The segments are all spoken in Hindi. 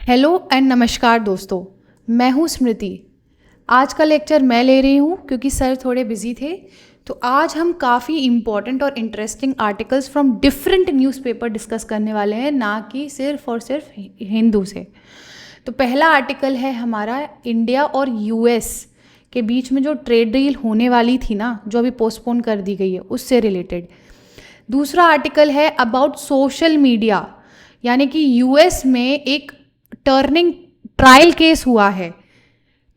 हेलो एंड नमस्कार दोस्तों, मैं हूँ स्मृति। आज का लेक्चर मैं ले रही हूँ क्योंकि सर थोड़े बिजी थे। तो आज हम काफ़ी इम्पॉर्टेंट और interesting articles from different newspaper discuss करने वाले हैं, ना कि सिर्फ और सिर्फ हिंदू से। तो पहला आर्टिकल है हमारा इंडिया और यूएस के बीच में जो ट्रेड डील होने वाली थी ना, जो अभी पोस्टपोन कर दी गई है, उससे रिलेटेड। दूसरा आर्टिकल है अबाउट सोशल मीडिया, यानी कि यूएस में एक टर्निंग ट्रायल केस हुआ है,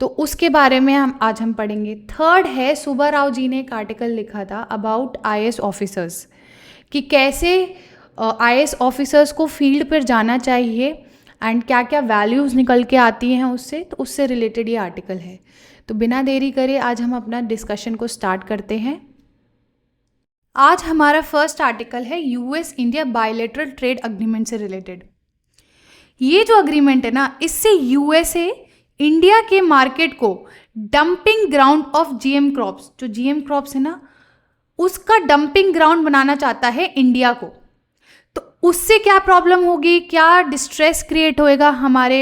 तो उसके बारे में हम पढ़ेंगे। थर्ड है सुब्बा राव जी ने एक आर्टिकल लिखा था अबाउट आईएएस ऑफिसर्स, कि कैसे आईएएस ऑफिसर्स को फील्ड पर जाना चाहिए एंड क्या क्या वैल्यूज़ निकल के आती हैं उससे, तो उससे रिलेटेड ये आर्टिकल है। तो बिना देरी करे आज हम अपना डिस्कशन को स्टार्ट करते हैं। आज हमारा फर्स्ट आर्टिकल है US India bilateral trade agreement से रिलेटेड। ये जो अग्रीमेंट है ना, इससे यूएसए इंडिया के मार्केट को dumping ground of GM crops, जो जीएम क्रॉप्स है ना, उसका डंपिंग ग्राउंड बनाना चाहता है इंडिया को। तो उससे क्या प्रॉब्लम होगी, क्या डिस्ट्रेस क्रिएट होएगा हमारे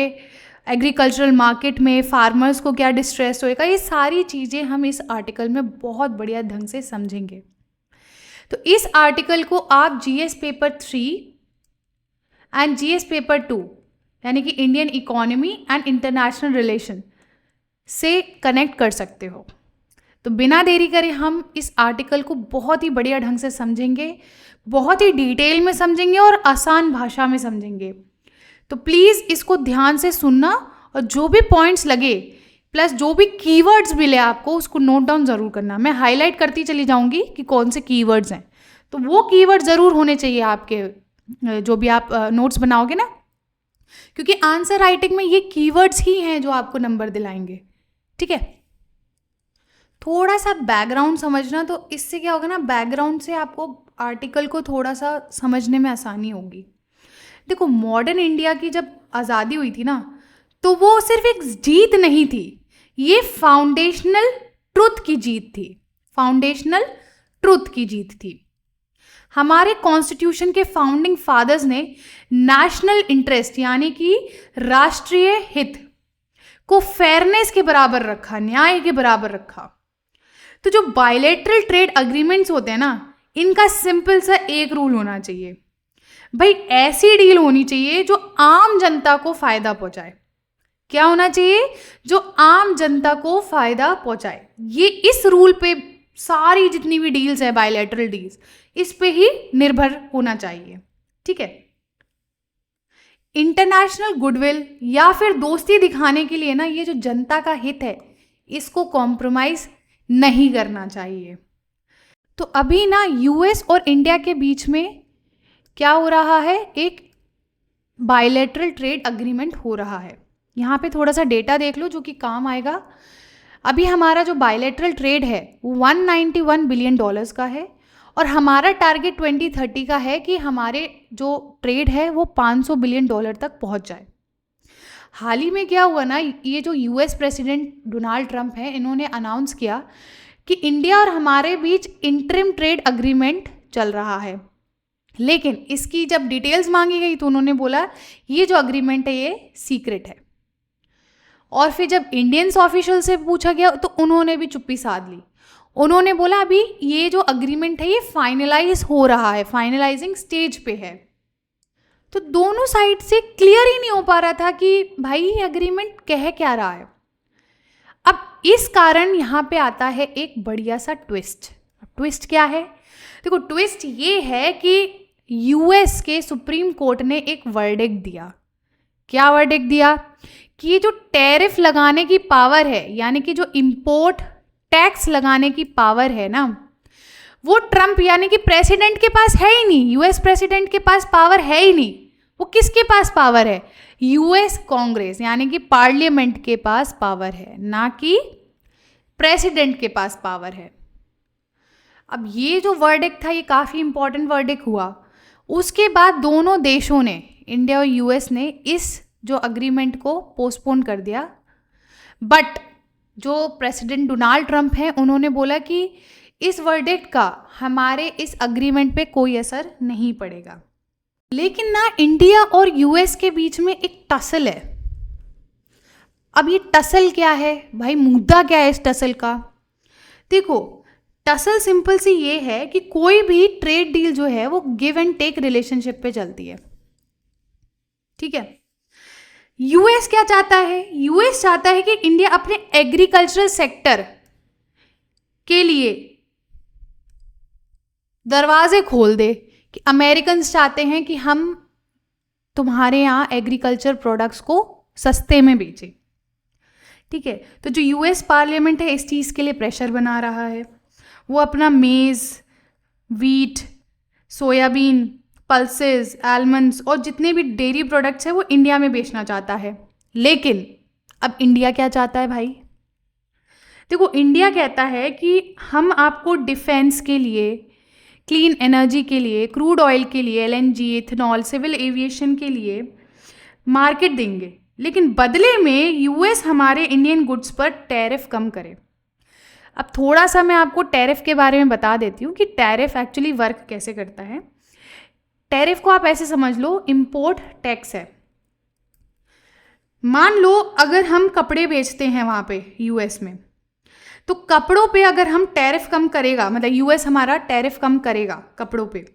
एग्रीकल्चरल मार्केट में, फार्मर्स को क्या डिस्ट्रेस होएगा, ये सारी चीज़ें हम इस आर्टिकल में बहुत बढ़िया ढंग से समझेंगे। तो इस आर्टिकल को आप GS paper 3 and GS paper 2 यानी कि Indian economy and international relation से कनेक्ट कर सकते हो। तो बिना देरी करे हम इस आर्टिकल को बहुत ही बढ़िया ढंग से समझेंगे, बहुत ही डिटेल में समझेंगे और आसान भाषा में समझेंगे। तो प्लीज़ इसको ध्यान से सुनना और जो भी पॉइंट्स लगे प्लस जो भी कीवर्ड्स मिले आपको उसको नोट डाउन ज़रूर करना। मैं हाईलाइट करती चली जाऊंगी कि कौन से कीवर्ड्स हैं, तो वो कीवर्ड ज़रूर होने चाहिए आपके जो भी आप नोट्स बनाओगे ना, क्योंकि आंसर राइटिंग में ये कीवर्ड्स ही हैं जो आपको नंबर दिलाएंगे। ठीक है, थोड़ा सा बैकग्राउंड समझना, तो इससे क्या होगा ना, बैकग्राउंड से आपको आर्टिकल को थोड़ा सा समझने में आसानी होगी। देखो, मॉडर्न इंडिया की जब आज़ादी हुई थी ना, तो वो सिर्फ एक जीत नहीं थी, ये फाउंडेशनल ट्रुथ की जीत थी। फाउंडेशनल ट्रुथ की जीत थी। हमारे कॉन्स्टिट्यूशन के फाउंडिंग फादर्स ने नेशनल इंटरेस्ट यानी कि राष्ट्रीय हित को फेयरनेस के बराबर रखा, न्याय के बराबर रखा। तो जो बायलैटरल ट्रेड अग्रीमेंट्स होते हैं ना, इनका सिंपल सा एक रूल होना चाहिए भाई, ऐसी डील होनी चाहिए जो आम जनता को फायदा पहुंचाए। क्या होना चाहिए? जो आम जनता को फायदा पहुंचाए। ये इस रूल पे सारी जितनी भी डील्स है, बायलैटरल डील्स, इस पे ही निर्भर होना चाहिए। ठीक है, इंटरनेशनल गुडविल या फिर दोस्ती दिखाने के लिए ना, ये जो जनता का हित है इसको कॉम्प्रोमाइज नहीं करना चाहिए। तो अभी ना यूएस और इंडिया के बीच में क्या हो रहा है, एक बायलैटरल ट्रेड अग्रीमेंट हो रहा है। यहाँ पे थोड़ा सा डेटा देख लो जो कि काम आएगा। अभी हमारा जो बायलैटरल ट्रेड है वो $191 बिलियन का है, और हमारा टारगेट 2030 का है कि हमारे जो ट्रेड है वो $500 बिलियन तक पहुंच जाए। हाल ही में क्या हुआ ना, ये जो यूएस प्रेसिडेंट डोनाल्ड ट्रंप है, इन्होंने अनाउंस किया कि इंडिया और हमारे बीच इंटरिम ट्रेड अग्रीमेंट चल रहा है। लेकिन इसकी जब डिटेल्स मांगी गई तो उन्होंने बोला ये जो अग्रीमेंट है ये सीक्रेट है। और फिर जब इंडियंस ऑफिशियल से पूछा गया तो उन्होंने भी चुप्पी साध ली। उन्होंने बोला अभी ये जो अग्रीमेंट है ये फाइनलाइज हो रहा है, फाइनलाइजिंग स्टेज पे है। तो दोनों साइड से क्लियर ही नहीं हो पा रहा था कि भाई ये अग्रीमेंट कह क्या रहा है। अब इस कारण यहाँ पे आता है एक बढ़िया सा ट्विस्ट। ट्विस्ट क्या है? देखो, ट्विस्ट ये है कि यूएस के सुप्रीम कोर्ट ने एक वर्डिक्ट दिया। क्या वर्डिक्ट दिया? कि ये जो टैरिफ लगाने की पावर है, यानी कि जो इंपोर्ट टैक्स लगाने की पावर है ना, वो ट्रंप यानी कि प्रेसिडेंट के पास है ही नहीं। यूएस प्रेसिडेंट के पास पावर है ही नहीं। वो किसके पास पावर है? यूएस कांग्रेस यानी कि पार्लियामेंट के पास पावर है, ना कि प्रेसिडेंट के पास पावर है। अब ये जो वर्डिक्ट था ये काफ़ी इंपॉर्टेंट वर्डिक्ट हुआ। उसके बाद दोनों देशों ने, इंडिया और यूएस ने, इस जो अग्रीमेंट को पोस्टपोन कर दिया। बट जो प्रेसिडेंट डोनाल्ड ट्रंप हैं उन्होंने बोला कि इस वर्डिक्ट का हमारे इस अग्रीमेंट पे कोई असर नहीं पड़ेगा। लेकिन ना इंडिया और यूएस के बीच में एक टसल है। अब ये टसल क्या है भाई, मुद्दा क्या है इस टसल का? देखो, टसल सिंपल सी ये है कि कोई भी ट्रेड डील जो है वो गिव एंड टेक रिलेशनशिप पे चलती है, ठीक है। यूएस क्या चाहता है? यूएस चाहता है कि इंडिया अपने एग्रीकल्चरल सेक्टर के लिए दरवाजे खोल दे, कि अमेरिकन चाहते हैं कि हम तुम्हारे यहाँ एग्रीकल्चर प्रोडक्ट्स को सस्ते में बेचें, ठीक है। तो जो यूएस पार्लियामेंट है इस चीज़ के लिए प्रेशर बना रहा है। वो अपना मेज़, वीट, सोयाबीन, पल्सेस, आलमंड्स और जितने भी डेयरी प्रोडक्ट्स हैं वो इंडिया में बेचना चाहता है। लेकिन अब इंडिया क्या चाहता है भाई? देखो, इंडिया कहता है कि हम आपको डिफेंस के लिए, क्लीन एनर्जी के लिए, क्रूड ऑयल के लिए, एलएनजी, इथेनॉल, सिविल एविएशन के लिए मार्केट देंगे, लेकिन बदले में यूएस हमारे इंडियन गुड्स पर टैरिफ कम करे। अब थोड़ा सा मैं आपको टैरिफ के बारे में बता देती हूँ कि टैरिफ एक्चुअली वर्क कैसे करता है। टैरिफ को आप ऐसे समझ लो, इम्पोर्ट टैक्स है। मान लो अगर हम कपड़े बेचते हैं वहाँ पे यूएस में, तो कपड़ों पे अगर हम टैरिफ कम करेगा, मतलब यूएस हमारा टैरिफ कम करेगा कपड़ों पे,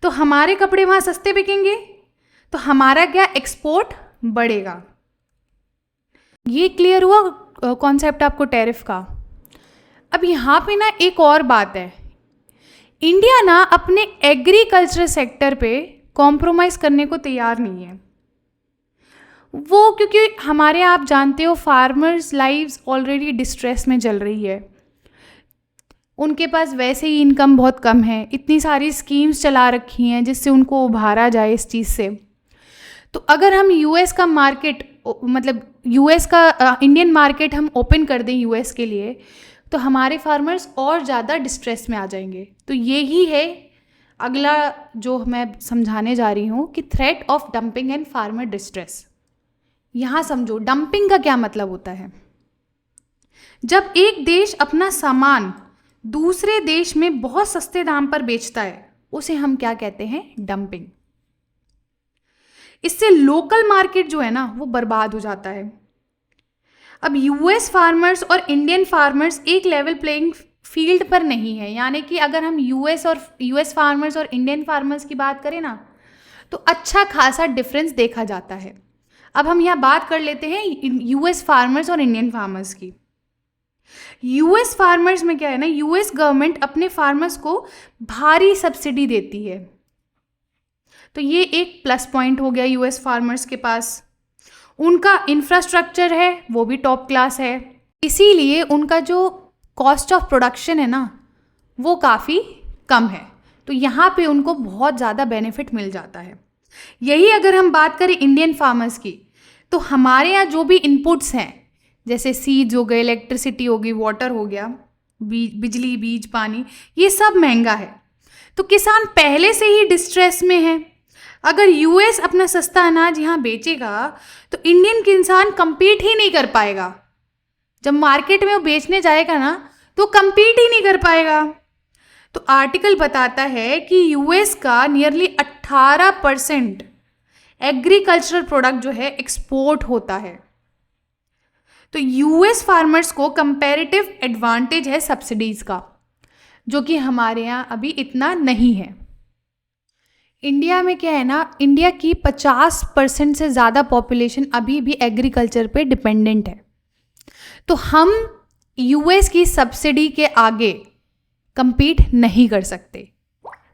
तो हमारे कपड़े वहाँ सस्ते बिकेंगे, तो हमारा क्या, एक्सपोर्ट बढ़ेगा। ये क्लियर हुआ कॉन्सेप्ट आपको टैरिफ का? अब यहाँ पे ना एक और बात है, इंडिया ना अपने एग्रीकल्चर सेक्टर पे कॉम्प्रोमाइज़ करने को तैयार नहीं है। वो क्योंकि हमारे, आप जानते हो, फार्मर्स लाइव्स ऑलरेडी डिस्ट्रेस में चल रही है, उनके पास वैसे ही इनकम बहुत कम है, इतनी सारी स्कीम्स चला रखी हैं जिससे उनको उभारा जाए इस चीज़ से। तो अगर हम यूएस का मार्केट, मतलब यूएस का इंडियन मार्केट हम ओपन कर दें यूएस के लिए, तो हमारे फार्मर्स और ज़्यादा डिस्ट्रेस में आ जाएंगे। तो यही है अगला जो मैं समझाने जा रही हूँ कि threat of dumping and farmer distress. यहाँ समझो डंपिंग का क्या मतलब होता है। जब एक देश अपना सामान दूसरे देश में बहुत सस्ते दाम पर बेचता है, उसे हम क्या कहते हैं, डंपिंग। इससे लोकल मार्केट जो है ना वो बर्बाद हो जाता है। अब यूएस फार्मर्स और इंडियन फार्मर्स एक लेवल प्लेइंग फील्ड पर नहीं है, यानी कि अगर हम यूएस फार्मर्स और इंडियन फार्मर्स की बात करें ना, तो अच्छा खासा डिफरेंस देखा जाता है। अब हम यहाँ बात कर लेते हैं यूएस फार्मर्स और इंडियन फार्मर्स की। यूएस फार्मर्स में क्या है ना, यूएस गवर्नमेंट अपने फार्मर्स को भारी सब्सिडी देती है, तो ये एक प्लस पॉइंट हो गया यूएस फार्मर्स के पास। उनका इंफ्रास्ट्रक्चर है वो भी टॉप क्लास है, इसीलिए उनका जो कॉस्ट ऑफ प्रोडक्शन है ना वो काफ़ी कम है, तो यहाँ पे उनको बहुत ज़्यादा बेनिफिट मिल जाता है। यही अगर हम बात करें इंडियन फार्मर्स की, तो हमारे यहाँ जो भी इनपुट्स हैं, जैसे सीड्स हो गए, इलेक्ट्रिसिटी हो गई, वाटर हो गया, बिजली, बीज, पानी, ये सब महंगा है, तो किसान पहले से ही डिस्ट्रेस में है। अगर यूएस अपना सस्ता अनाज यहाँ बेचेगा तो इंडियन किसान कंपीट ही नहीं कर पाएगा। जब मार्केट में वो बेचने जाएगा ना तो कंपीट ही नहीं कर पाएगा। तो आर्टिकल बताता है कि यूएस का नियरली 18% एग्रीकल्चरल प्रोडक्ट जो है एक्सपोर्ट होता है। तो यूएस फार्मर्स को कंपैरेटिव एडवांटेज है सब्सिडीज का, जो कि हमारे यहाँ अभी इतना नहीं है। इंडिया में क्या है ना, इंडिया की 50% से ज़्यादा पॉपुलेशन अभी भी एग्रीकल्चर पे डिपेंडेंट है, तो हम यूएस की सब्सिडी के आगे compete नहीं कर सकते,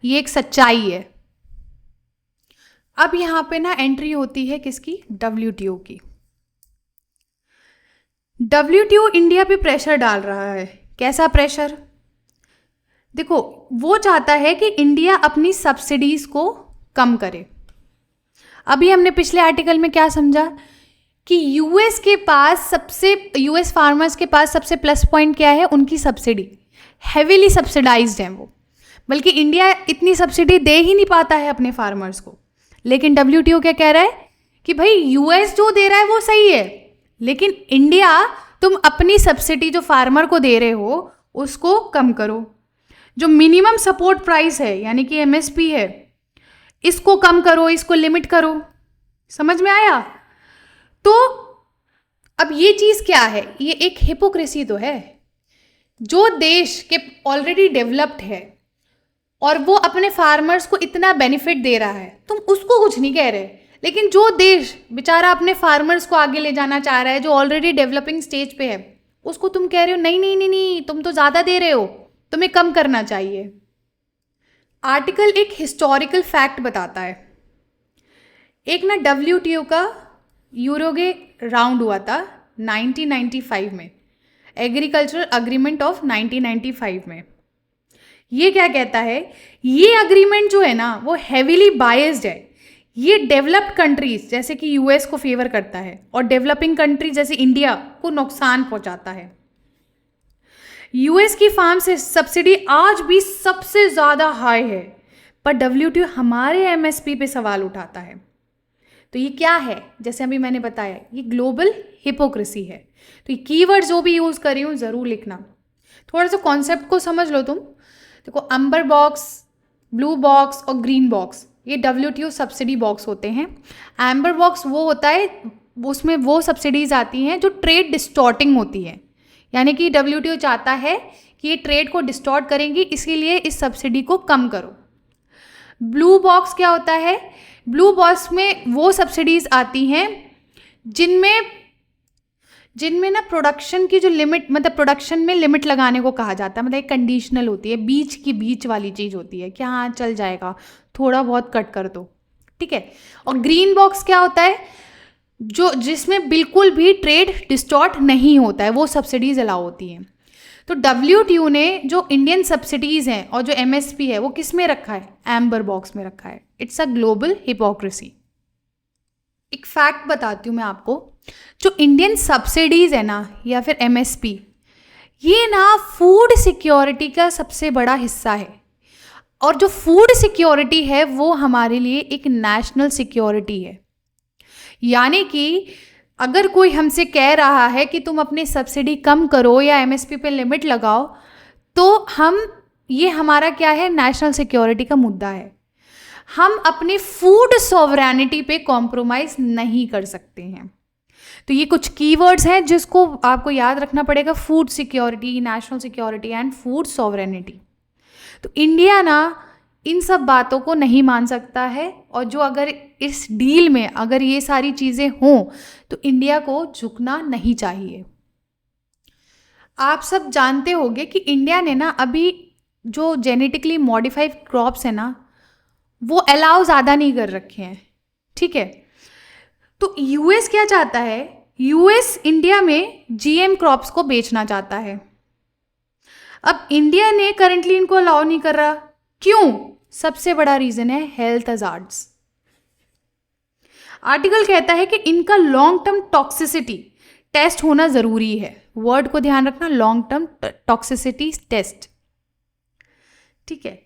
ये एक सच्चाई है। अब यहाँ पे ना एंट्री होती है किसकी, WTO की। WTO इंडिया पे प्रेशर डाल रहा है। कैसा प्रेशर? देखो, वो चाहता है कि इंडिया अपनी सब्सिडीज को कम करे। अभी हमने पिछले आर्टिकल में क्या समझा कि यूएस फार्मर्स के पास सबसे प्लस पॉइंट क्या है, उनकी सब्सिडी हेवीली सब्सिडाइज्ड है वो, बल्कि इंडिया इतनी सब्सिडी दे ही नहीं पाता है अपने फार्मर्स को। लेकिन WTO क्या कह रहा है कि भाई यूएस जो दे रहा है वो सही है, लेकिन इंडिया तुम अपनी सब्सिडी जो फार्मर को दे रहे हो उसको कम करो। जो मिनिमम सपोर्ट प्राइस है यानी कि MSP है, इसको कम करो, इसको लिमिट करो। समझ में आया? तो अब ये चीज़ क्या है, ये एक हिपोक्रेसी तो है। जो देश के ऑलरेडी डेवलप्ड है और वो अपने फार्मर्स को इतना बेनिफिट दे रहा है, तुम उसको कुछ नहीं कह रहे, लेकिन जो देश बेचारा अपने फार्मर्स को आगे ले जाना चाह रहा है, जो ऑलरेडी डेवलपिंग स्टेज पे है, उसको तुम कह रहे हो नहीं नहीं नहीं नहीं, तुम तो ज़्यादा दे रहे हो, तुम्हें कम करना चाहिए। आर्टिकल एक हिस्टोरिकल फैक्ट बताता है। एक ना WTO का यूरोगे राउंड हुआ था 1995 में, एग्रीकल्चरल अग्रीमेंट ऑफ 1995 में। ये क्या कहता है, ये अग्रीमेंट जो है ना वो हेविली बायस्ड है। ये डेवलप्ड कंट्रीज जैसे कि US को फेवर करता है और डेवलपिंग कंट्रीज जैसे इंडिया को नुकसान पहुंचाता है। US की फार्म से सब्सिडी आज भी सबसे ज़्यादा हाई है, पर WTO हमारे MSP पे सवाल उठाता है। तो ये क्या है, जैसे अभी मैंने बताया, ये ग्लोबल हिपोक्रेसी है। तो ये कीवर्ड जो भी यूज़ कर रही हूँ ज़रूर लिखना। थोड़ा सा कॉन्सेप्ट को समझ लो तुम। देखो, अम्बर बॉक्स, ब्लू बॉक्स और ग्रीन बॉक्स, ये WTO सब्सिडी बॉक्स होते हैं। एम्बर बॉक्स वो होता है, उसमें वो सब्सिडीज़ आती हैं जो ट्रेड डिस्टॉर्टिंग होती है, यानी कि WTO चाहता है कि ये ट्रेड को डिस्टॉर्ट करेंगी, इसीलिए इस सब्सिडी को कम करो। ब्लू बॉक्स क्या होता है, ब्लू बॉक्स में वो सब्सिडीज़ आती हैं जिनमें ना प्रोडक्शन की जो लिमिट, मतलब प्रोडक्शन में लिमिट लगाने को कहा जाता है, मतलब एक कंडीशनल होती है, बीच वाली चीज़ होती है कि हाँ चल जाएगा, थोड़ा बहुत कट कर दो, ठीक है। और ग्रीन बॉक्स क्या होता है, जिसमें बिल्कुल भी ट्रेड डिस्टॉर्ट नहीं होता है, वो सब्सिडीज़ अलाउ होती हैं। तो WTO ने जो इंडियन सब्सिडीज़ हैं और जो MSP है वो किस में रखा है, एम्बर बॉक्स में रखा है। It's a global hypocrisy. एक फैक्ट बताती हूँ मैं आपको, जो इंडियन सब्सिडीज़ है ना या फिर MSP, ये ना फूड सिक्योरिटी का सबसे बड़ा हिस्सा है। और जो फूड सिक्योरिटी है वो हमारे लिए एक नेशनल सिक्योरिटी है। यानी कि अगर कोई हमसे कह रहा है कि तुम अपनी सब्सिडी कम करो या MSP पे लिमिट लगाओ, तो ये हमारा क्या है, नेशनल सिक्योरिटी का मुद्दा है। हम अपनी फूड सॉवरेनिटी पे कॉम्प्रोमाइज़ नहीं कर सकते हैं। तो ये कुछ कीवर्ड्स हैं जिसको आपको याद रखना पड़ेगा, food security, national security and food sovereignty. तो इंडिया ना इन सब बातों को नहीं मान सकता है, और जो अगर इस डील में अगर ये सारी चीज़ें हों तो इंडिया को झुकना नहीं चाहिए। आप सब जानते होंगे कि इंडिया ने ना अभी जो जेनेटिकली मॉडिफाइड क्रॉप्स है ना वो अलाउ ज़्यादा नहीं कर रखे हैं, ठीक है। तो US क्या चाहता है, US इंडिया में GM क्रॉप्स को बेचना चाहता है। अब इंडिया ने करंटली इनको अलाउ नहीं कर रहा, क्यों? सबसे बड़ा रीज़न है हेल्थ हज़ार्ड्स। आर्टिकल कहता है कि इनका लॉन्ग टर्म टॉक्सिसिटी टेस्ट होना ज़रूरी है। वर्ड को ध्यान रखना, लॉन्ग टर्म टॉक्सिसिटी टेस्ट, ठीक है।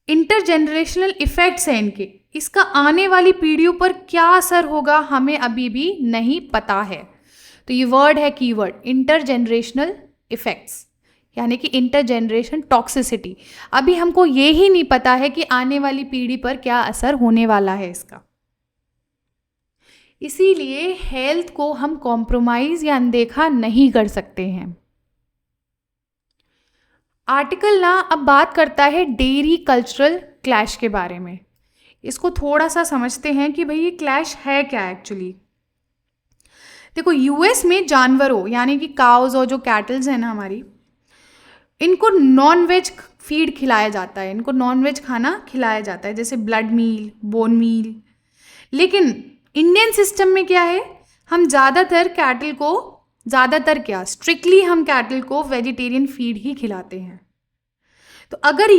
इंटरजेनरेशनल इफ़ेक्ट्स हैं इनके, इसका आने वाली पीढ़ियों पर क्या असर होगा हमें अभी भी नहीं पता है। तो ये वर्ड है कीवर्ड, इंटरजेनरेशनल इफ़ेक्ट्स, यानी कि इंटरजेनरेशन टॉक्सिसिटी। अभी हमको ये ही नहीं पता है कि आने वाली पीढ़ी पर क्या असर होने वाला है इसका। इसीलिए हेल्थ को हम कॉम्प्रोमाइज़ या अनदेखा नहीं कर सकते हैं। आर्टिकल ना अब बात करता है डेयरी कल्चरल क्लैश के बारे में। इसको थोड़ा सा समझते हैं कि भाई ये क्लैश है क्या एक्चुअली। देखो, US में जानवरों यानी कि काउज और जो कैटल्स हैं ना हमारी, इनको नॉन वेज फीड खिलाया जाता है, इनको नॉन वेज खाना खिलाया जाता है, जैसे ब्लड मील, बोन मील। लेकिन इंडियन सिस्टम में क्या है, हम स्ट्रिक्टली हम कैटल को वेजिटेरियन फीड ही खिलाते हैं। तो अगर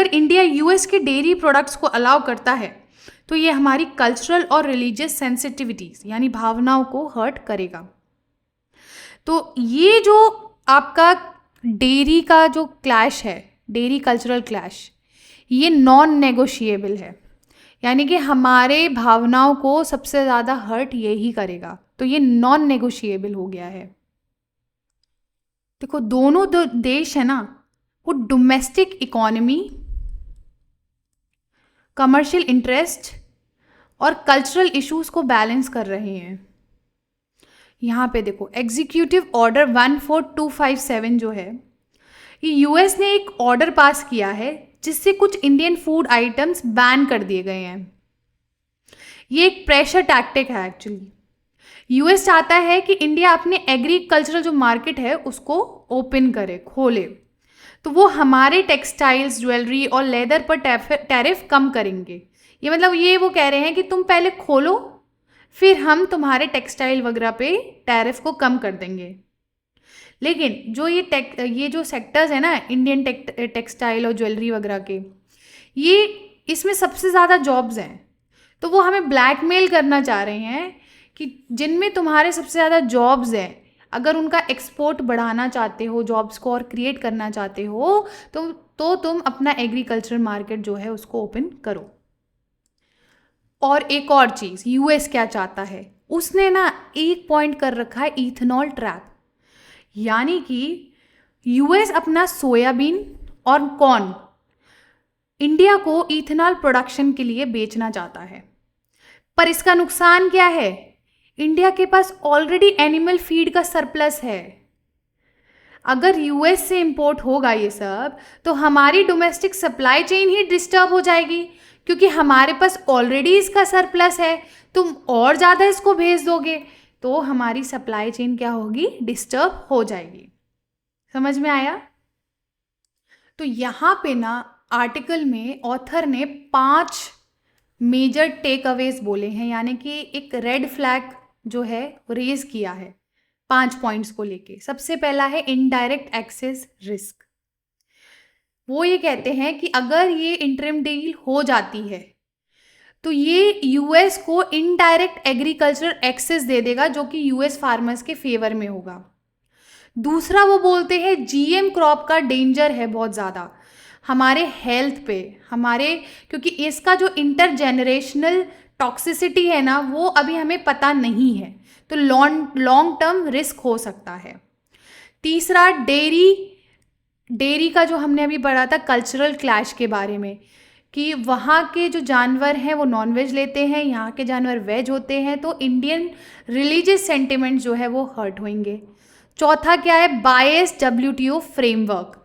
इंडिया US के डेयरी प्रोडक्ट्स को अलाउ करता है तो ये हमारी कल्चरल और रिलीजियस सेंसिटिविटीज़ यानी भावनाओं को हर्ट करेगा। तो ये जो आपका डेयरी का जो क्लैश है, डेयरी कल्चरल क्लैश, ये नॉन नेगोशिएबल है, यानी कि हमारे भावनाओं को सबसे ज़्यादा हर्ट यही करेगा। तो ये नॉन नेगोशिएबल हो गया है। देखो, दोनों देश है ना वो डोमेस्टिक इकोनॉमी, कमर्शियल इंटरेस्ट और कल्चरल इश्यूज को बैलेंस कर रहे हैं। यहाँ पे देखो एग्जीक्यूटिव ऑर्डर 14257 जो है, ये यूएस ने एक ऑर्डर पास किया है जिससे कुछ इंडियन फूड आइटम्स बैन कर दिए गए हैं। ये एक प्रेशर टैक्टिक है एक्चुअली। यूएस चाहता है कि इंडिया अपने एग्रीकल्चरल जो मार्केट है उसको ओपन करे, खोले, तो वो हमारे टेक्सटाइल्स, ज्वेलरी और लेदर पर टैरिफ कम करेंगे। ये मतलब ये वो कह रहे हैं कि तुम पहले खोलो, फिर हम तुम्हारे टेक्सटाइल वगैरह पे टैरिफ को कम कर देंगे। लेकिन जो ये जो सेक्टर्स है ना इंडियन टेक्सटाइल और ज्वेलरी वगैरह के, ये इसमें सबसे ज़्यादा जॉब्स हैं, तो वो हमें ब्लैकमेल करना चाह रहे हैं कि जिनमें तुम्हारे सबसे ज़्यादा जॉब्स हैं, अगर उनका एक्सपोर्ट बढ़ाना चाहते हो, जॉब्स को और क्रिएट करना चाहते हो, तो तुम अपना एग्रीकल्चर मार्केट जो है उसको ओपन करो। और एक और चीज़, यूएस क्या चाहता है, उसने ना एक पॉइंट कर रखा है इथेनॉल ट्रैप, यानी कि यूएस अपना सोयाबीन और कॉर्न इंडिया को इथेनॉल प्रोडक्शन के लिए बेचना चाहता है। पर इसका नुकसान क्या है, इंडिया के पास ऑलरेडी एनिमल फीड का सरप्लस है। अगर यूएस से इंपोर्ट होगा ये सब, तो हमारी डोमेस्टिक सप्लाई चेन ही डिस्टर्ब हो जाएगी, क्योंकि हमारे पास ऑलरेडी इसका सरप्लस है, तुम और ज़्यादा इसको भेज दोगे तो हमारी सप्लाई चेन क्या होगी, डिस्टर्ब हो जाएगी। समझ में आया? तो यहाँ पे ना आर्टिकल में ऑथर ने 5 मेजर टेक अवेज बोले हैं, यानी कि एक रेड फ्लैग जो है रेज किया है 5 पॉइंट्स को लेके। सबसे पहला है इनडायरेक्ट एक्सेस रिस्क। वो ये कहते हैं कि अगर ये इंटरिम डील हो जाती है तो ये यूएस को इनडायरेक्ट एग्रीकल्चर एक्सेस दे देगा, जो कि यूएस फार्मर्स के फेवर में होगा। दूसरा वो बोलते हैं जीएम क्रॉप का डेंजर है बहुत ज़्यादा हमारे हेल्थ पे, क्योंकि इसका जो इंटरजेनरेशनल टॉक्सिसिटी है ना, वो अभी हमें पता नहीं है, तो लॉन्ग टर्म रिस्क हो सकता है। तीसरा डेयरी का जो हमने अभी पढ़ा था कल्चरल क्लैश के बारे में, कि वहाँ के जो जानवर हैं वो नॉनवेज लेते हैं, यहाँ के जानवर वेज होते हैं, तो इंडियन रिलीजियस सेंटिमेंट जो है वो हर्ट होंगे। चौथा क्या है, बायस्ड डब्ल्यूटीओ फ्रेमवर्क,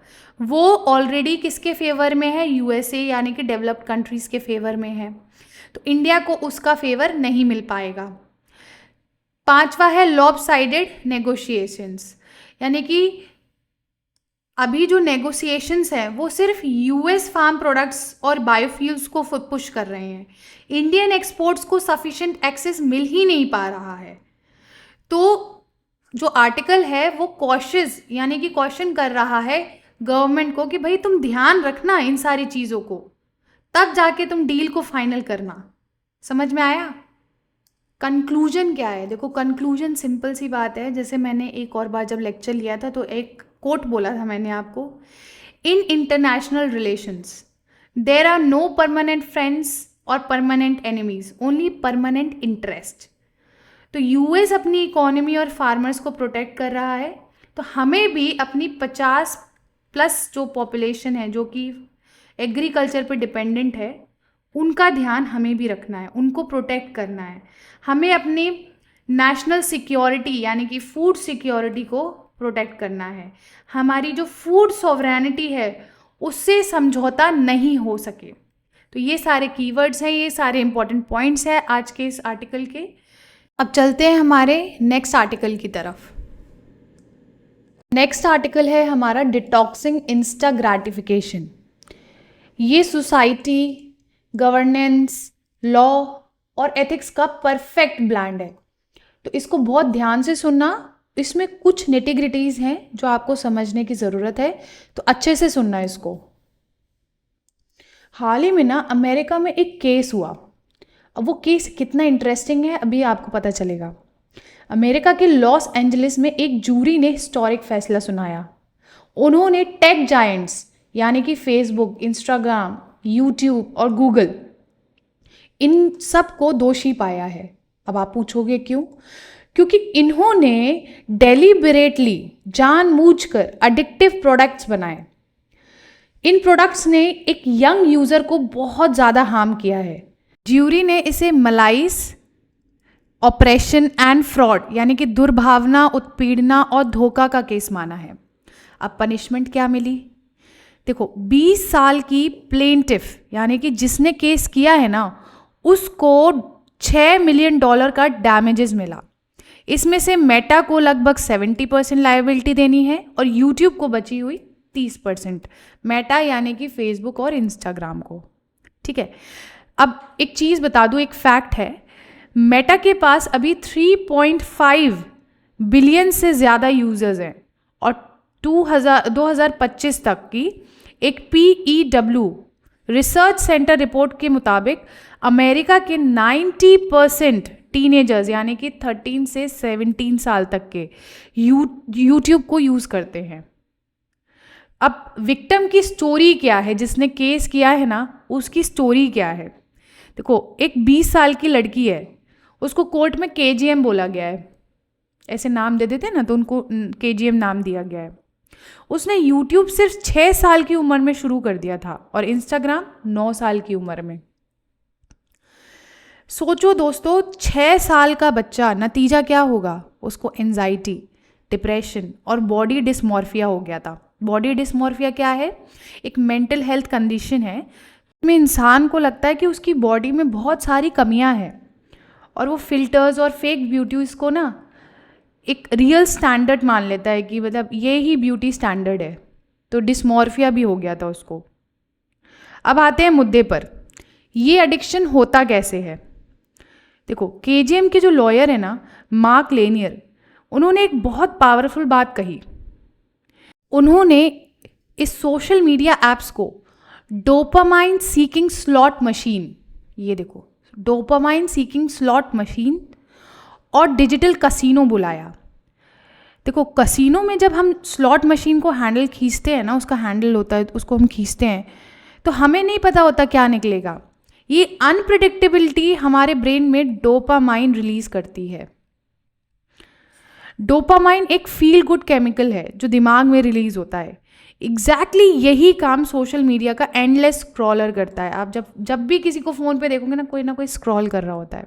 वो ऑलरेडी किसके फेवर में है, यूएसए यानी कि डेवलप्ड कंट्रीज़ के फेवर में है, तो इंडिया को उसका फेवर नहीं मिल पाएगा। पांचवा है लॉपसाइडेड नेगोशिएशंस, यानी कि अभी जो नेगोशिएशंस हैं वो सिर्फ यूएस फार्म प्रोडक्ट्स और बायोफ्यूल्स को पुश कर रहे हैं, इंडियन एक्सपोर्ट्स को सफिशिएंट एक्सेस मिल ही नहीं पा रहा है। तो जो आर्टिकल है वो कॉशियस यानी कि क्वेश्चन कर रहा है गवर्नमेंट को कि भाई तुम ध्यान रखना इन सारी चीज़ों को, तब जाके तुम डील को फाइनल करना। समझ में आया? कंक्लूजन क्या है? देखो कंक्लूजन सिंपल सी बात है, जैसे मैंने एक और बार जब लेक्चर लिया था तो एक कोट बोला था मैंने आपको, in international relations there are no permanent friends और permanent enemies, only permanent interest. तो यूएस अपनी इकोनॉमी और फार्मर्स को प्रोटेक्ट कर रहा है, तो हमें भी अपनी 50+ जो पॉपुलेशन है जो कि एग्रीकल्चर पे डिपेंडेंट है, उनका ध्यान हमें भी रखना है, उनको प्रोटेक्ट करना है। हमें अपनी नेशनल सिक्योरिटी यानी कि फूड सिक्योरिटी को प्रोटेक्ट करना है। हमारी जो फूड सॉवरेनिटी है उससे समझौता नहीं हो सके। तो ये सारे कीवर्ड्स हैं, ये सारे इंपॉर्टेंट पॉइंट्स हैं आज के इस आर्टिकल के। अब चलते हैं हमारे नेक्स्ट आर्टिकल की तरफ। नेक्स्ट आर्टिकल है हमारा डिटॉक्सिंग इंस्टा ग्रेटिफिकेशन। ये सोसाइटी, गवर्नेंस, लॉ और एथिक्स का परफेक्ट ब्लेंड है, तो इसको बहुत ध्यान से सुनना। इसमें कुछ निटिग्रिटीज़ हैं जो आपको समझने की ज़रूरत है, तो अच्छे से सुनना इसको। हाल ही में ना अमेरिका में एक केस हुआ। अब वो केस कितना इंटरेस्टिंग है अभी आपको पता चलेगा। अमेरिका के लॉस एंजलिस में एक जूरी ने हिस्टोरिक फैसला सुनाया। उन्होंने टेक जायंट्स यानी कि फेसबुक, इंस्टाग्राम, यूट्यूब और गूगल, इन सब को दोषी पाया है। अब आप पूछोगे क्यों? क्योंकि इन्होंने डेलिबरेटली, जानबूझकर एडिक्टिव प्रोडक्ट्स बनाए। इन प्रोडक्ट्स ने एक यंग यूज़र को बहुत ज़्यादा हार्म किया है। ज्यूरी ने इसे मलाइस ऑपरेशन एंड फ्रॉड यानी कि दुर्भावना, उत्पीड़ना और धोखा का केस माना है। अब पनिशमेंट क्या मिली? देखो, 20 साल की प्लेंटिफ यानी कि जिसने केस किया है ना, उसको $6 मिलियन का डैमेजेस मिला। इसमें से मेटा को लगभग 70% लायबिलिटी देनी है और यूट्यूब को बची हुई 30%। मेटा यानी कि फेसबुक और इंस्टाग्राम को। ठीक है, अब एक चीज़ बता दूँ, एक फैक्ट है, मेटा के पास अभी 3.5 बिलियन से ज़्यादा यूजर्स हैं और 2025 तक की एक PEW रिसर्च सेंटर रिपोर्ट के मुताबिक अमेरिका के 90% टीनेजर्स यानी कि 13 से 17 साल तक के यूट्यूब को यूज़ करते हैं। अब विक्टिम की स्टोरी क्या है? जिसने केस किया है ना, उसकी स्टोरी क्या है? देखो, एक 20 साल की लड़की है, उसको कोर्ट में KGM बोला गया है। ऐसे नाम दे देते हैं ना, तो उनको KGM नाम दिया गया है। उसने यूट्यूब सिर्फ 6 साल की उम्र में शुरू कर दिया था और इंस्टाग्राम 9 साल की उम्र में। सोचो दोस्तों, 6 साल का बच्चा, नतीजा क्या होगा? उसको एंजाइटी, डिप्रेशन और बॉडी डिस्मॉर्फिया हो गया था। बॉडी डिस्मॉर्फिया क्या है? एक मेंटल हेल्थ कंडीशन है इसमें इंसान को लगता है कि उसकी बॉडी में बहुत सारी कमियां हैं और वो फिल्टर्स और फेक ब्यूटीज को ना एक रियल स्टैंडर्ड मान लेता है कि मतलब ये ही ब्यूटी स्टैंडर्ड है। तो डिस्मॉर्फिया भी हो गया था उसको। अब आते हैं मुद्दे पर, ये एडिक्शन होता कैसे है? देखो, KGM के जो लॉयर है ना, मार्क लेनियर, उन्होंने एक बहुत पावरफुल बात कही। उन्होंने इस सोशल मीडिया एप्स को डोपामाइन सीकिंग स्लॉट मशीन, ये देखो, डोपामाइन सीकिंग स्लॉट मशीन और डिजिटल कसीनो बुलाया। देखो, कसीनो में जब हम स्लॉट मशीन को हैंडल खींचते हैं ना, उसका हैंडल होता है, उसको हम खींचते हैं, तो हमें नहीं पता होता क्या निकलेगा। ये अनप्रिडिक्टेबिलिटी हमारे ब्रेन में डोपामाइन रिलीज करती है। डोपामाइन एक फील गुड केमिकल है जो दिमाग में रिलीज होता है। एग्जैक्टली यही काम सोशल मीडिया का एंडलेस स्क्रॉलर करता है। आप जब भी किसी को फ़ोन पे देखोगे ना कोई स्क्रॉल कर रहा होता है।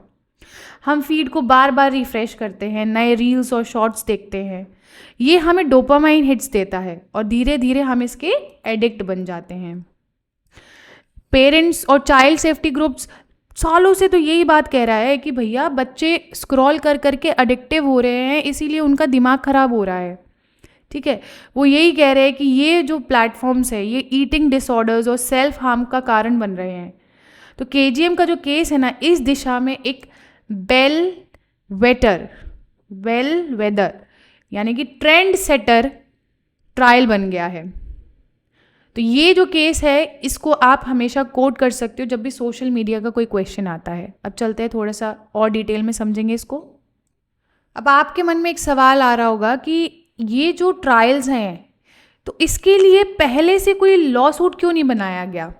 हम फीड को बार बार रिफ्रेश करते हैं, नए रील्स और शॉर्ट्स देखते हैं। ये हमें डोपामाइन हिट्स देता है और धीरे धीरे हम इसके एडिक्ट बन जाते हैं। पेरेंट्स और चाइल्ड सेफ्टी ग्रुप्स सालों से तो यही बात कह रहा है कि भैया बच्चे स्क्रॉल कर करके एडिक्टिव हो रहे हैं, इसीलिए उनका दिमाग ख़राब हो रहा है। ठीक है, वो यही कह रहे हैं कि ये जो प्लेटफॉर्म्स है ये ईटिंग डिसऑर्डर्स और सेल्फ हार्म का कारण बन रहे हैं। तो KGM का जो केस है ना, इस दिशा में एक बेल वेदर यानी कि ट्रेंड सेटर ट्रायल बन गया है। तो ये जो केस है इसको आप हमेशा कोट कर सकते हो जब भी सोशल मीडिया का कोई क्वेश्चन आता है। अब चलते हैं, थोड़ा सा और डिटेल में समझेंगे इसको। अब आपके मन में एक सवाल आ रहा होगा कि ये जो ट्रायल्स हैं तो इसके लिए पहले से कोई लॉ सूट क्यों नहीं बनाया गया?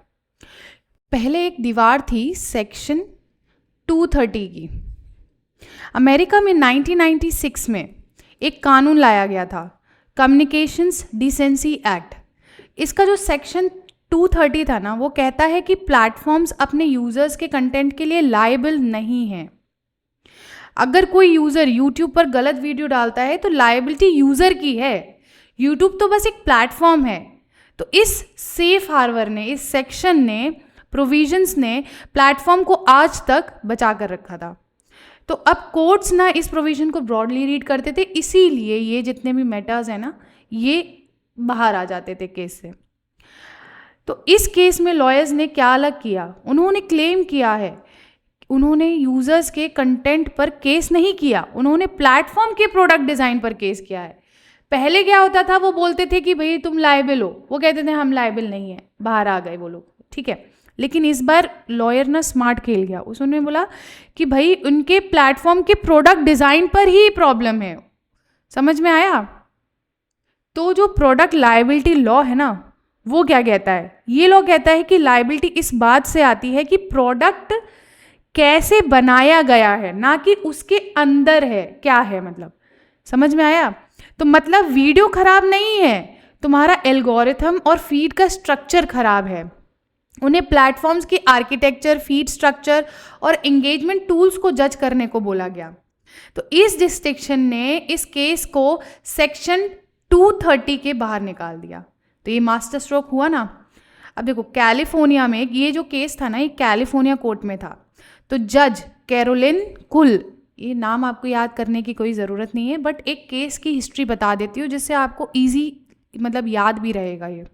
पहले एक दीवार थी सेक्शन 230 की। अमेरिका में 1996 में एक कानून लाया गया था, कम्युनिकेशंस डिसेंसी एक्ट। इसका जो सेक्शन 230 था ना, वो कहता है कि प्लेटफॉर्म्स अपने यूजर्स के कंटेंट के लिए लायबल नहीं हैं। अगर कोई यूज़र यूट्यूब पर गलत वीडियो डालता है तो लायबिलिटी यूज़र की है, यूट्यूब तो बस एक प्लेटफॉर्म है। तो इस सेफ हार्बर ने, इस सेक्शन ने, प्रोविजंस ने प्लेटफॉर्म को आज तक बचा कर रखा था। तो अब कोर्ट्स ना इस प्रोविजन को ब्रॉडली रीड करते थे, इसीलिए ये जितने भी मेटाज हैं ना, ये बाहर आ जाते थे केस से। तो इस केस में लॉयर्स ने क्या अलग किया? उन्होंने क्लेम किया है, उन्होंने यूजर्स के कंटेंट पर केस नहीं किया, उन्होंने प्लेटफॉर्म के प्रोडक्ट डिज़ाइन पर केस किया है। पहले क्या होता था, वो बोलते थे कि भाई तुम लायबल हो, वो कहते थे हम लायबल नहीं है, बाहर आ गए वो लोग। ठीक है, लेकिन इस बार लॉयर ना स्मार्ट खेल गया, उसने बोला कि भाई उनके प्लेटफॉर्म के प्रोडक्ट डिज़ाइन पर ही प्रॉब्लम है। समझ में आया? तो जो प्रोडक्ट लायबिलिटी लॉ है ना, वो क्या कहता है? ये लॉ कहता है कि लायबिलिटी इस बात से आती है कि प्रोडक्ट कैसे बनाया गया है, ना कि उसके अंदर है क्या है। मतलब समझ में आया? तो मतलब वीडियो खराब नहीं है, तुम्हारा एल्गोरिथम और फीड का स्ट्रक्चर खराब है। उन्हें प्लेटफॉर्म्स की आर्किटेक्चर, फीड स्ट्रक्चर और एंगेजमेंट टूल्स को जज करने को बोला गया। तो इस डिस्टिंक्शन ने इस केस को सेक्शन 230 के बाहर निकाल दिया। तो ये मास्टर स्ट्रोक हुआ ना। अब देखो कैलिफोर्निया में ये जो केस था ना, ये कैलिफोर्निया कोर्ट में था। तो जज कैरोलिन कुल, ये नाम आपको याद करने की कोई ज़रूरत नहीं है, बट एक केस की हिस्ट्री बता देती हूँ जिससे आपको ईजी मतलब याद भी रहेगा ये।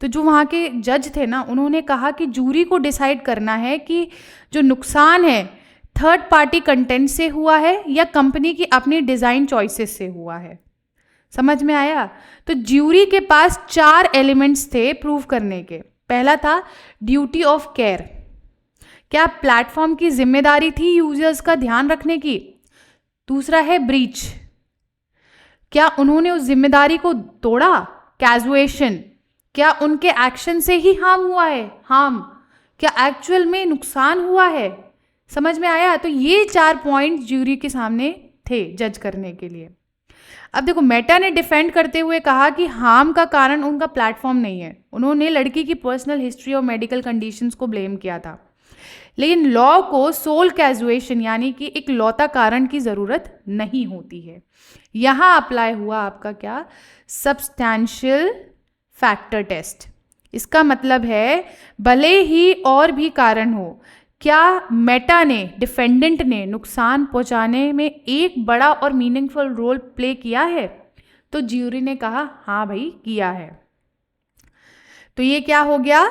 तो जो वहाँ के जज थे ना, उन्होंने कहा कि जूरी को डिसाइड करना है कि जो नुकसान है थर्ड पार्टी कंटेंट से हुआ है या कंपनी की अपनी डिज़ाइन चॉइसेस से हुआ है। समझ में आया? तो ज्यूरी के पास 4 एलिमेंट्स थे प्रूव करने के। पहला था ड्यूटी ऑफ केयर, क्या प्लेटफॉर्म की जिम्मेदारी थी यूजर्स का ध्यान रखने की। दूसरा है ब्रीच, क्या उन्होंने उस जिम्मेदारी को तोड़ा। कैजुएशन, क्या उनके एक्शन से ही हार्म हुआ है। हार्म, क्या एक्चुअल में नुकसान हुआ है। समझ में आया? तो ये 4 पॉइंट ज्यूरी के सामने थे जज करने के लिए। अब देखो मेटा ने डिफेंड करते हुए कहा कि हार्म का कारण उनका प्लेटफॉर्म नहीं है। उन्होंने लड़की की पर्सनल हिस्ट्री और मेडिकल कंडीशंस को ब्लेम किया था, लेकिन लॉ को सोल कैजुएशन यानी कि एक लौता कारण की ज़रूरत नहीं होती है। यहाँ अप्लाई हुआ आपका क्या, सब्सटैंशियल फैक्टर टेस्ट। इसका मतलब है भले ही और भी कारण हो, क्या मेटा ने, डिफेंडेंट ने नुकसान पहुंचाने में एक बड़ा और मीनिंगफुल रोल प्ले किया है। तो ज्यूरी ने कहा हाँ भाई किया है। तो ये क्या हो गया,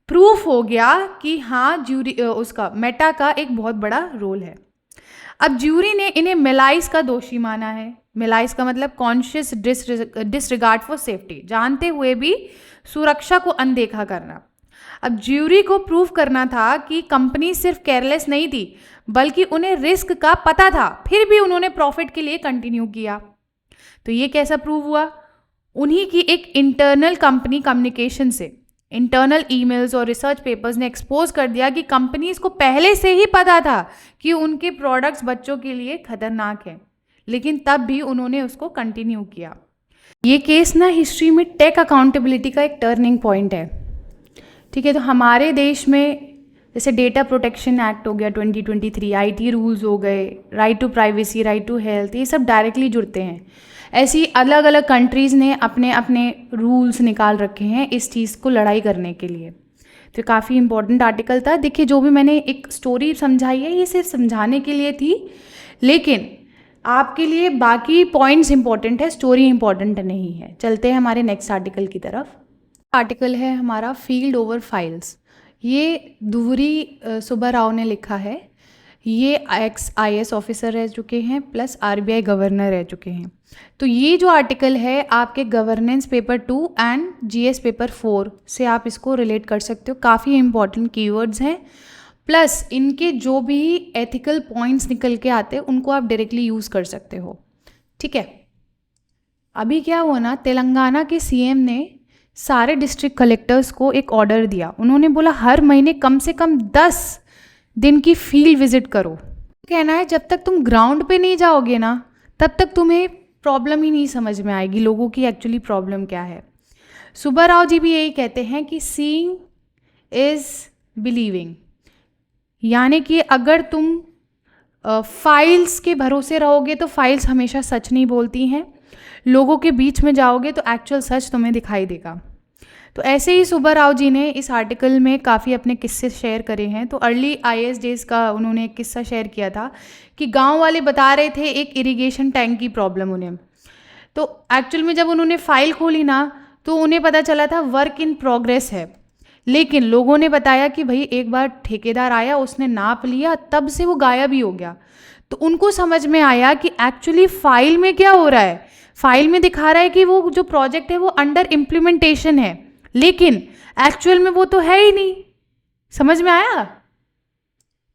प्रूफ हो गया कि हाँ ज्यूरी उसका मेटा का एक बहुत बड़ा रोल है। अब ज्यूरी ने इन्हें मेलाइस का दोषी माना है। मेलाइस का मतलब कॉन्शियस डिसरिगार्ड फॉर सेफ्टी, जानते हुए भी सुरक्षा को अनदेखा करना। अब ज्यूरी को प्रूव करना था कि कंपनी सिर्फ केयरलेस नहीं थी, बल्कि उन्हें रिस्क का पता था, फिर भी उन्होंने प्रॉफिट के लिए कंटिन्यू किया। तो ये कैसा प्रूव हुआ, उन्हीं की एक इंटरनल कंपनी कम्युनिकेशन से। इंटरनल ईमेल्स और रिसर्च पेपर्स ने एक्सपोज कर दिया कि कंपनीज को पहले से ही पता था कि उनके प्रोडक्ट्स बच्चों के लिए खतरनाक हैं, लेकिन तब भी उन्होंने उसको कंटिन्यू किया। ये केस ना हिस्ट्री में टेक अकाउंटेबिलिटी का एक टर्निंग पॉइंट है। ठीक है, तो हमारे देश में जैसे डेटा प्रोटेक्शन एक्ट हो गया 2023, आईटी रूल्स हो गए, right to privacy, right to health, ये सब डायरेक्टली जुड़ते हैं। ऐसी अलग अलग कंट्रीज़ ने अपने अपने रूल्स निकाल रखे हैं इस चीज़ को लड़ाई करने के लिए। तो काफ़ी इंपॉर्टेंट आर्टिकल था। देखिए जो भी मैंने एक स्टोरी समझाई है ये सिर्फ समझाने के लिए थी, लेकिन आपके लिए बाकी पॉइंट्स इंपॉर्टेंट है, स्टोरी इंपॉर्टेंट नहीं है। चलते हैं हमारे नेक्स्ट आर्टिकल की तरफ। आर्टिकल है हमारा फील्ड ओवर फाइल्स। ये धुवरी सुब्बा राव ने लिखा है। ये IAS ऑफिसर रह चुके हैं प्लस RBI गवर्नर रह चुके हैं। तो ये जो आर्टिकल है आपके governance paper 2 and GS paper 4 से आप इसको रिलेट कर सकते हो। काफ़ी इंपॉर्टेंट कीवर्ड्स हैं, प्लस इनके जो भी एथिकल पॉइंट्स निकल के आते हैं उनको आप डायरेक्टली यूज़ कर सकते हो। ठीक है, अभी क्या हुआ ना, तेलंगाना के CM ने सारे डिस्ट्रिक्ट कलेक्टर्स को एक ऑर्डर दिया। उन्होंने बोला हर महीने कम से कम 10 दिन की फील्ड विजिट करो। कहना है जब तक तुम ग्राउंड पे नहीं जाओगे ना, तब तक तुम्हें प्रॉब्लम ही नहीं समझ में आएगी, लोगों की एक्चुअली प्रॉब्लम क्या है। सुब्बा राव जी भी यही कहते हैं कि सीइंग इज़ बिलीविंग, यानी कि अगर तुम फाइल्स के भरोसे रहोगे तो फाइल्स हमेशा सच नहीं बोलती हैं, लोगों के बीच में जाओगे तो एक्चुअल सच तुम्हें दिखाई देगा। तो ऐसे ही सुब्बा राव जी ने इस आर्टिकल में काफ़ी अपने किस्से शेयर करे हैं। तो अर्ली IAS डेज का उन्होंने एक किस्सा शेयर किया था कि गांव वाले बता रहे थे एक इरिगेशन टैंक की प्रॉब्लम उन्हें। तो एक्चुअल में जब उन्होंने फाइल खोली ना तो उन्हें पता चला था वर्क इन प्रोग्रेस है, लेकिन लोगों ने बताया कि भाई एक बार ठेकेदार आया, उसने नाप लिया, तब से वो गायब ही हो गया। तो उनको समझ में आया कि एक्चुअली फाइल में क्या हो रहा है। फाइल में दिखा रहा है कि वो जो प्रोजेक्ट है वो अंडर इम्प्लीमेंटेशन है, लेकिन एक्चुअल में वो तो है ही नहीं। समझ में आया?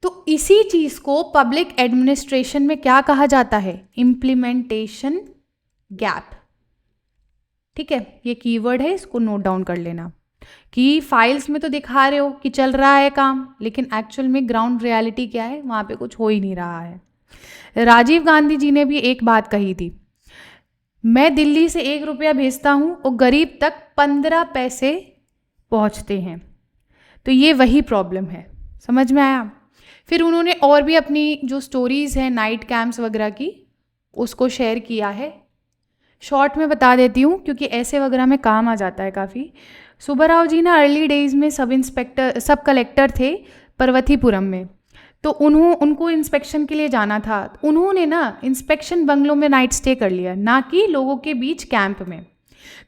तो इसी चीज़ को पब्लिक एडमिनिस्ट्रेशन में क्या कहा जाता है, इम्प्लीमेंटेशन गैप। ठीक है, ये कीवर्ड है, इसको नोट डाउन कर लेना कि फाइल्स में तो दिखा रहे हो कि चल रहा है काम, लेकिन एक्चुअल में ग्राउंड रियलिटी क्या है, वहाँ पे कुछ हो ही नहीं रहा है। राजीव गांधी जी ने भी एक बात कही थी, मैं दिल्ली से 1 रुपया भेजता हूँ और गरीब तक 15 पैसे पहुँचते हैं। तो ये वही प्रॉब्लम है। समझ में आया? फिर उन्होंने और भी अपनी जो स्टोरीज़ हैं नाइट कैंप्स वगैरह की उसको शेयर किया है। शॉर्ट में बता देती हूँ क्योंकि ऐसे वगैरह में काम आ जाता है काफ़ी। सुब्बाराव जी ना अर्ली डेज़ में सब कलेक्टर थे पर्वतीपुरम में। तो उनको इंस्पेक्शन के लिए जाना था। उन्होंने ना इंस्पेक्शन बंगलों में नाइट स्टे कर लिया, ना कि लोगों के बीच कैंप में।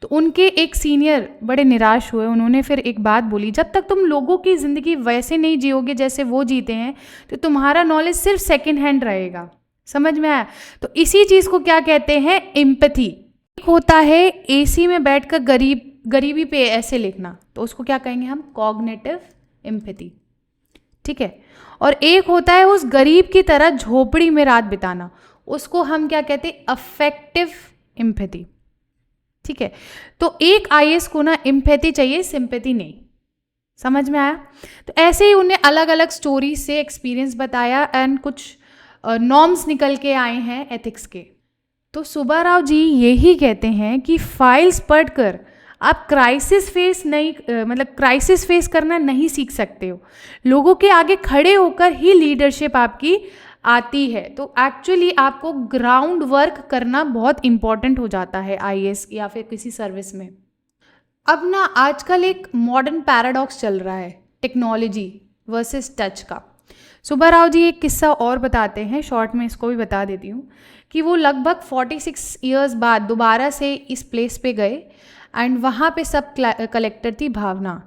तो उनके एक सीनियर बड़े निराश हुए। उन्होंने फिर एक बात बोली, जब तक तुम लोगों की ज़िंदगी वैसे नहीं जियोगे जैसे वो जीते हैं तो तुम्हारा नॉलेज सिर्फ सेकेंड हैंड रहेगा। समझ में आया? तो इसी चीज़ को क्या कहते हैं, एम्पैथी। एक होता है एसी में बैठकर गरीबी पे ऐसे लिखना, तो उसको क्या कहेंगे हम, कॉग्निटिव एम्पैथी। ठीक है। और एक होता है उस गरीब की तरह झोपड़ी में रात बिताना, उसको हम क्या कहते हैं, अफेक्टिव एम्पैथी। ठीक है। तो एक आईएएस को ना एम्पैथी चाहिए, सिंपैथी नहीं। समझ में आया? तो ऐसे ही उन्हें अलग अलग स्टोरी से एक्सपीरियंस बताया एंड कुछ नॉर्म्स निकल के आए हैं एथिक्स के। तो सुब्बाराव जी यही कहते हैं कि फाइल्स पढ़कर आप क्राइसिस फेस करना नहीं सीख सकते हो। लोगों के आगे खड़े होकर ही लीडरशिप आपकी आती है। तो एक्चुअली आपको ग्राउंड वर्क करना बहुत इम्पॉर्टेंट हो जाता है आईएएस या फिर किसी सर्विस में। अब ना आजकल एक मॉडर्न पैराडॉक्स चल रहा है टेक्नोलॉजी वर्सेस टच का। सुब्बाराव जी एक किस्सा और बताते हैं, शॉर्ट में इसको भी बता देती हूँ, कि वो लगभग 46 ईयर्स बाद दोबारा से इस प्लेस पे गए एंड वहाँ पे सब कलेक्टर थी भावना।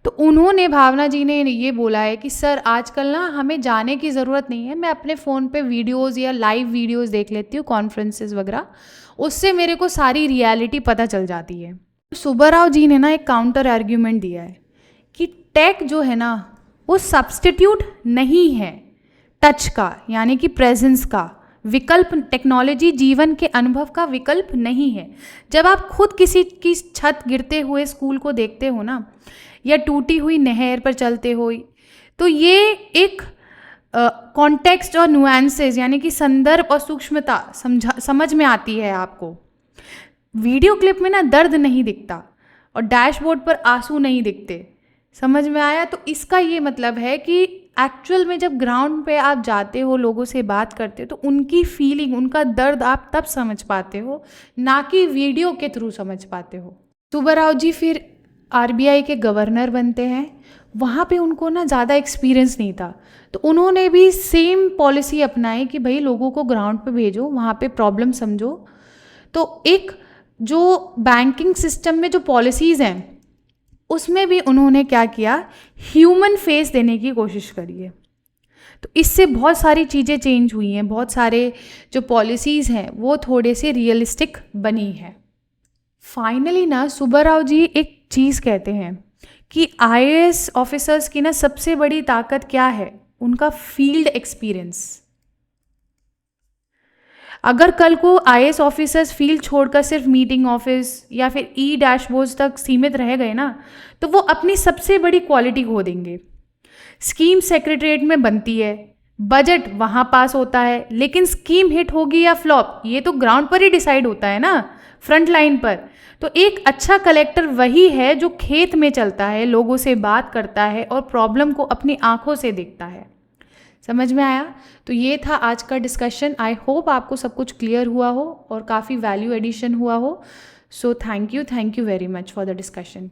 तो उन्होंने, भावना जी ने ये बोला है कि सर आजकल ना हमें जाने की ज़रूरत नहीं है, मैं अपने फ़ोन पे वीडियोज़ या लाइव वीडियोज़ देख लेती हूँ, कॉन्फ्रेंसेस वगैरह, उससे मेरे को सारी रियलिटी पता चल जाती है। सुब्बाराव जी ने ना एक काउंटर आर्ग्यूमेंट दिया है कि टेक जो है ना वो सब्स्टिट्यूट नहीं है टच का, यानी कि प्रेजेंस का विकल्प। टेक्नोलॉजी जीवन के अनुभव का विकल्प नहीं है। जब आप खुद किसी की छत गिरते हुए स्कूल को देखते हो ना, या टूटी हुई नहर पर चलते हो, तो ये एक कॉन्टेक्स्ट और नुएंसेस यानी कि संदर्भ और सूक्ष्मता समझ में आती है आपको। वीडियो क्लिप में ना दर्द नहीं दिखता और डैशबोर्ड पर आंसू नहीं दिखते। समझ में आया? तो इसका ये मतलब है कि एक्चुअल में जब ग्राउंड पे आप जाते हो, लोगों से बात करते हो, तो उनकी फीलिंग, उनका दर्द आप तब समझ पाते हो, ना कि वीडियो के थ्रू समझ पाते हो। सुब्बाराव जी फिर आरबीआई के गवर्नर बनते हैं। वहाँ पे उनको ना ज़्यादा एक्सपीरियंस नहीं था, तो उन्होंने भी सेम पॉलिसी अपनाई कि भाई लोगों को ग्राउंड पे भेजो, वहाँ पे प्रॉब्लम समझो। तो एक जो बैंकिंग सिस्टम में जो पॉलिसीज़ हैं उसमें भी उन्होंने क्या किया, ह्यूमन फेस देने की कोशिश करी है। तो इससे बहुत सारी चीज़ें चेंज हुई हैं, बहुत सारे जो पॉलिसीज़ हैं वो थोड़े से रियलिस्टिक बनी है। फाइनली ना सुब्बाराव जी एक चीज़ कहते हैं कि आईएएस ऑफिसर्स की ना सबसे बड़ी ताकत क्या है, उनका फील्ड एक्सपीरियंस। अगर कल को आईएएस ऑफिसर्स फील्ड छोड़कर सिर्फ मीटिंग ऑफिस या फिर ई डैशबोर्ड्स तक सीमित रह गए ना, तो वो अपनी सबसे बड़ी क्वालिटी खो देंगे। स्कीम सेक्रेटरीट में बनती है, बजट वहाँ पास होता है, लेकिन स्कीम हिट होगी या फ्लॉप ये तो ग्राउंड पर ही डिसाइड होता है ना, फ्रंट लाइन पर। तो एक अच्छा कलेक्टर वही है जो खेत में चलता है, लोगों से बात करता है और प्रॉब्लम को अपनी आंखों से देखता है। समझ में आया? तो ये था आज का डिस्कशन। आई होप आपको सब कुछ क्लियर हुआ हो और काफ़ी वैल्यू एडिशन हुआ हो। So thank you very much for the discussion.